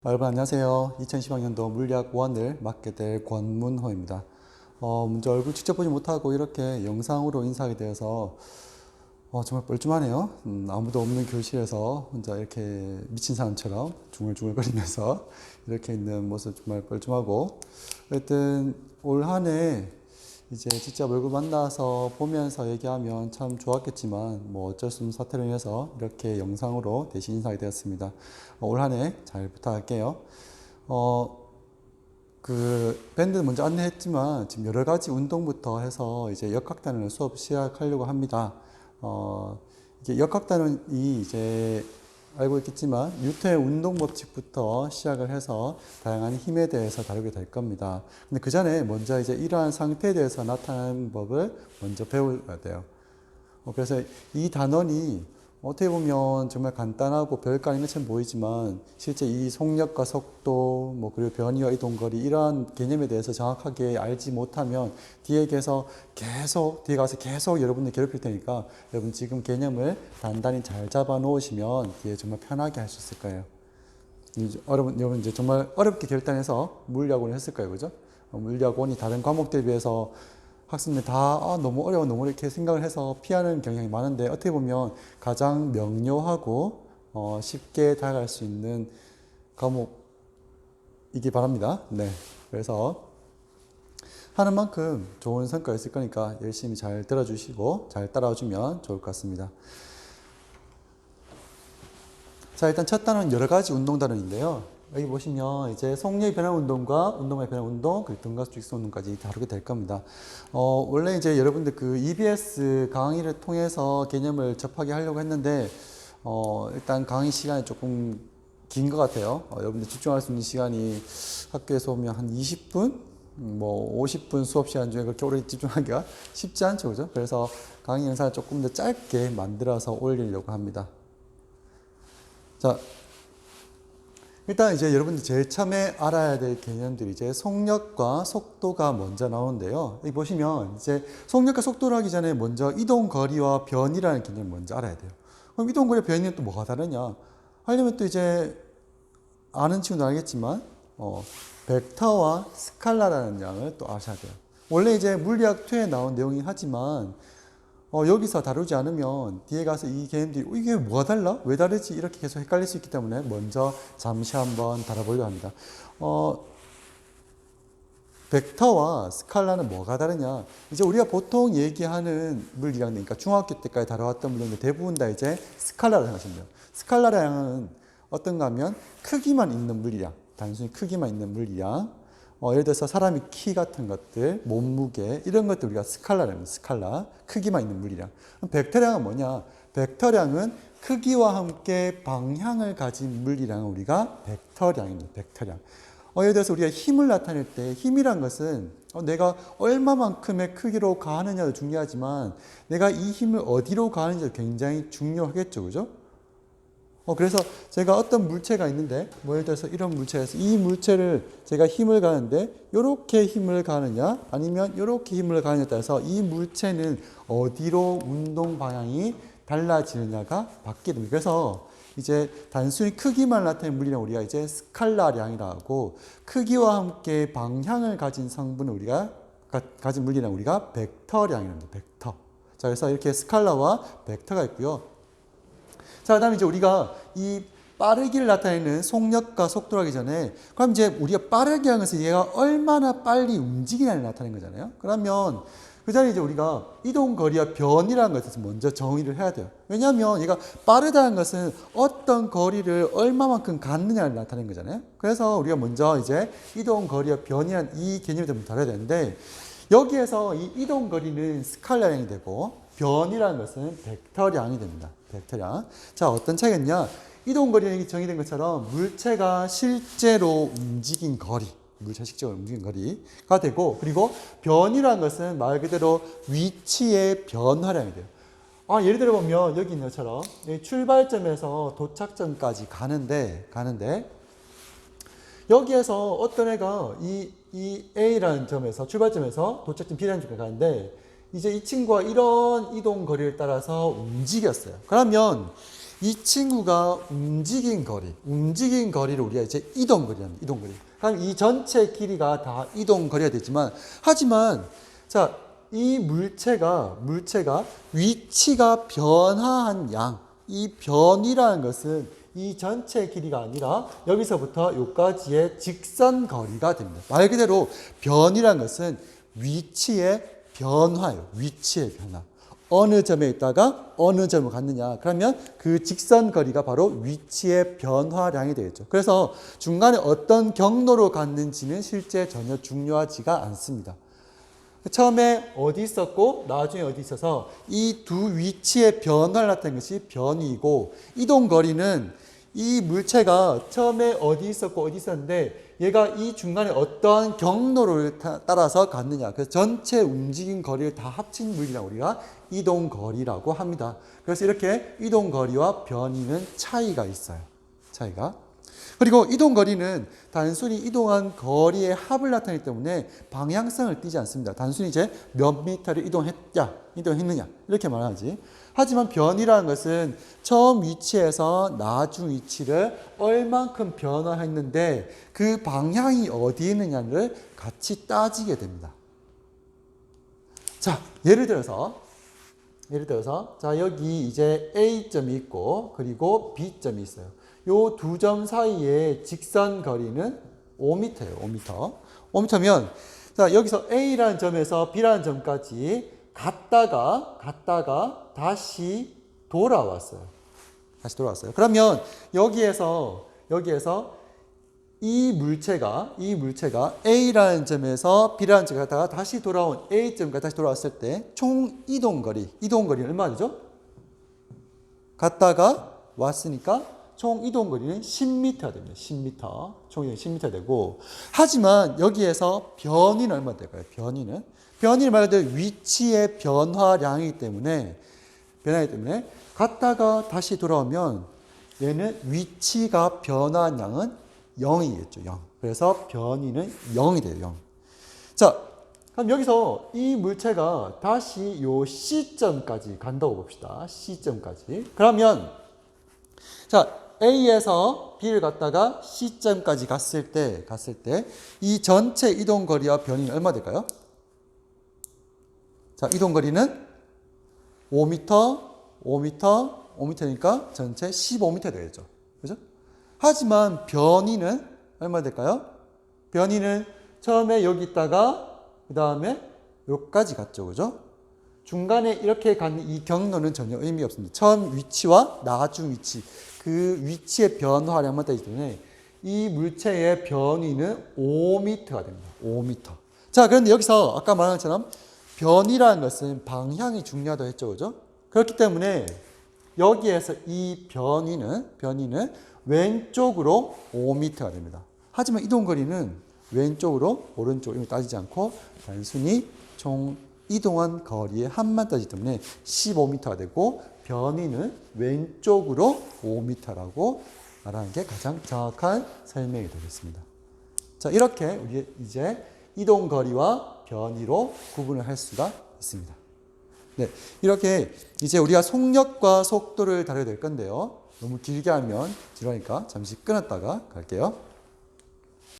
여러분 안녕하세요. 2010학년도 물리학 1을 맡게 될 권문호입니다. 먼저 얼굴 직접 보지 못하고 이렇게 영상으로 인사하게 되어서 정말 뻘쭘하네요. 아무도 없는 교실에서 혼자 이렇게 미친 사람처럼 중얼중얼거리면서 이렇게 있는 모습 정말 뻘쭘하고, 하여튼 올 한 해 이제 직접 얼굴 만나서 보면서 얘기하면 참 좋았겠지만 뭐 어쩔 수 없는 사태로 인해서 이렇게 영상으로 대신 인사하게 되었습니다. 올 한 해 잘 부탁할게요. 밴드 먼저 안내했지만 지금 여러 가지 운동부터 해서 이제 역학단을 수업 시작하려고 합니다. 이게 역학단이 이제 알고 있겠지만 뉴턴의 운동 법칙부터 시작을 해서 다양한 힘에 대해서 다루게 될 겁니다. 근데 그 전에 먼저 이제 이러한 상태에 대해서 나타나는 법을 먼저 배워야 돼요. 그래서 이 단원이 어떻게 보면 정말 간단하고 별거 아닌 것처럼 보이지만 실제 이 속력과 속도, 그리고 변이와 이동거리 이러한 개념에 대해서 정확하게 알지 못하면 뒤에 가서 계속 여러분들 괴롭힐 테니까 여러분 지금 개념을 단단히 잘 잡아 놓으시면 뒤에 정말 편하게 할 수 있을 거예요. 여러분 이제 정말 어렵게 결단해서 물리학원을 했을 거예요, 그죠? 물리학원이 다른 과목들에 비해서 학생들 다 너무 어려워 너무 이렇게 생각을 해서 피하는 경향이 많은데 어떻게 보면 가장 명료하고 쉽게 다가갈 수 있는 과목이기 바랍니다. 네, 그래서 하는 만큼 좋은 성과가 있을 거니까 열심히 잘 들어주시고 잘 따라주면 좋을 것 같습니다. 자, 일단 첫 단원은 여러 가지 운동 단원인데요. 여기 보시면 이제 속력의 변화 운동과 운동의 변화 운동, 그리고 등가속 직선 운동까지 다루게 될 겁니다. 원래 이제 여러분들 그 EBS 강의를 통해서 개념을 접하게 하려고 했는데, 일단 강의 시간이 조금 긴 것 같아요. 여러분들 집중할 수 있는 시간이 학교에서 오면 한 20분? 50분 수업 시간 중에 그렇게 오래 집중하기가 쉽지 않죠, 그죠? 그래서 강의 영상을 조금 더 짧게 만들어서 올리려고 합니다. 자, 일단 이제 여러분들 제일 처음에 알아야 될 개념들이 이제 속력과 속도가 먼저 나오는데요. 여기 보시면 이제 속력과 속도를 하기 전에 먼저 이동 거리와 변이라는 개념을 먼저 알아야 돼요. 그럼 이동 거리와 변이는 또 뭐가 다르냐? 하려면 또 이제 아는 친구도 알겠지만 벡터와 스칼라라는 양을 또 아셔야 돼요. 원래 이제 물리학 2에 나온 내용이긴 하지만 여기서 다루지 않으면 뒤에 가서 이 개념들이 이게 뭐가 달라? 왜 다르지? 이렇게 계속 헷갈릴 수 있기 때문에 먼저 잠시 한번 다뤄보려고 합니다. 벡터와 스칼라는 뭐가 다르냐? 이제 우리가 보통 얘기하는 물리학, 그러니까 중학교 때까지 다뤄왔던 물리학들 대부분 다 이제 스칼라라고 생각하시면 돼요. 스칼라량은 어떤가 하면 크기만 있는 물리학, 단순히 크기만 있는 물리학. 예를 들어서 사람의 키 같은 것들, 몸무게 이런 것들 우리가 스칼라라는 거예요. 스칼라, 크기만 있는 물리량. 그럼 벡터량은 뭐냐? 벡터량은 크기와 함께 방향을 가진 물리량을 우리가 벡터량입니다. 벡터량. 예를 들어서 우리가 힘을 나타낼 때 힘이란 것은 내가 얼마만큼의 크기로 가하느냐도 중요하지만 내가 이 힘을 어디로 가하느냐도 굉장히 중요하겠죠, 그죠? 그래서 제가 어떤 물체가 있는데, 예를 들어서 이런 물체에서 이 물체를 제가 힘을 가하는데, 요렇게 힘을 가느냐, 아니면 요렇게 힘을 가느냐에 따라서 이 물체는 어디로 운동 방향이 달라지느냐가 바뀌게 됩니다. 그래서 이제 단순히 크기만 나타내는 물리량 우리가 이제 스칼라량이라고 하고, 크기와 함께 방향을 가진 성분을 우리가, 가진 물리량 우리가 벡터량이랍니다. 벡터. 자, 그래서 이렇게 스칼라와 벡터가 있고요. 자, 그 다음에 이제 우리가 이 빠르기를 나타내는 속력과 속도를 하기 전에, 그럼 이제 우리가 빠르게 하는 것은 얘가 얼마나 빨리 움직이냐를 나타내는 거잖아요. 그러면 그 자리에 이제 우리가 이동거리와 변이라는 것에서 먼저 정의를 해야 돼요. 왜냐하면 얘가 빠르다는 것은 어떤 거리를 얼마만큼 갔느냐를 나타내는 거잖아요. 그래서 우리가 먼저 이제 이동거리와 변이라는 이 개념에 대해 다뤄야 되는데, 여기에서 이 이동거리는 스칼라량이 되고 변이라는 것은 벡터량이 됩니다. 벡터량. 자, 어떤 차이겠냐? 이동거리는 정의된 것처럼 물체가 실제로 움직인 거리, 물체가 실제로 움직인 거리가 되고, 그리고 변이라는 것은 말 그대로 위치의 변화량이 돼요. 예를 들어 보면 여기 있는 것처럼 출발점에서 도착점까지 가는데 여기에서 어떤 애가 이 A라는 점에서 출발점에서 도착점 B라는 점까지 가는데, 이제 이 친구가 이런 이동 거리를 따라서 움직였어요. 그러면 이 친구가 움직인 거리를 우리가 이제 이동거리랍니다. 이동거리. 그럼 이 전체 길이가 다 이동거리가 되지만, 하지만 자, 이 물체가 위치가 변화한 양, 이 변이라는 것은 이 전체 길이가 아니라 여기서부터 여기까지의 직선 거리가 됩니다. 말 그대로 변이라는 것은 위치의 변화예요. 위치의 변화. 어느 점에 있다가 어느 점을 갔느냐. 그러면 그 직선 거리가 바로 위치의 변화량이 되겠죠. 그래서 중간에 어떤 경로로 갔는지는 실제 전혀 중요하지가 않습니다. 처음에 어디 있었고 나중에 어디 있어서 이 두 위치의 변화를 나타낸 것이 변이고, 이동거리는 이 물체가 처음에 어디 있었고 어디 있었는데 얘가 이 중간에 어떠한 경로를 따라서 갔느냐. 그래서 전체 움직인 거리를 다 합친 물이라 우리가 이동거리라고 합니다. 그래서 이렇게 이동거리와 변이는 차이가 있어요. 차이가. 그리고 이동거리는 단순히 이동한 거리의 합을 나타내기 때문에 방향성을 띠지 않습니다. 단순히 이제 몇 미터를 이동했느냐 이렇게 말하지. 하지만 변이라는 것은 처음 위치에서 나중 위치를 얼만큼 변화했는데 그 방향이 어디 있느냐를 같이 따지게 됩니다. 자, 예를 들어서 자, 여기 이제 A점이 있고 그리고 B점이 있어요. 요 두 점 사이의 직선 거리는 5m예요. 5m. 5m면 자, 여기서 A라는 점에서 B라는 점까지 갔다가 다시 돌아왔어요. 그러면 여기에서 이 물체가 A라는 점에서 B라는 점에 갔다가 다시 돌아온 A점까지 다시 돌아왔을 때 총 이동거리는 얼마 되죠? 갔다가 왔으니까 총 이동거리는 10m가 됩니다. 10m. 총 이동 10m 되고, 하지만 여기에서 변이는 얼마 될까요? 변이는 말 그대로 위치의 변화량이기 때문에 갔다가 다시 돌아오면 얘는 위치가 변화한 양은 0이겠죠. 0. 그래서 변이는 0이 돼요. 0. 자, 그럼 여기서 이 물체가 다시 요 C점까지 간다고 봅시다. C점까지. 그러면 자, A에서 B를 갔다가 C점까지 갔을 때 이 전체 이동거리와 변이는 얼마 될까요? 자, 이동거리는 5m니까 전체 15m 되겠죠. 그죠? 하지만 변이는 얼마 될까요? 변이는 처음에 여기 있다가 그 다음에 여기까지 갔죠. 그죠? 중간에 이렇게 가는 이 경로는 전혀 의미 없습니다. 처음 위치와 나중 위치, 그 위치의 변화량만 따지기 때문에 이 물체의 변이는 5m가 됩니다. 5m. 자, 그런데 여기서 아까 말한 것처럼 변이라는 것은 방향이 중요하다고 했죠. 그죠? 그렇기 때문에 여기에서 이 변이는 왼쪽으로 5m가 됩니다. 하지만 이동거리는 왼쪽으로 오른쪽으로 따지지 않고 단순히 총 이동한 거리의 합만 따지기 때문에 15m가 되고, 변이는 왼쪽으로 5m라고 말하는 게 가장 정확한 설명이 되겠습니다. 자, 이렇게 우리 이제 이동거리와 변이로 구분을 할 수가 있습니다. 네, 이렇게 이제 우리가 속력과 속도를 다루게 될 건데요. 너무 길게 하면 지루하니까 잠시 끊었다가 갈게요.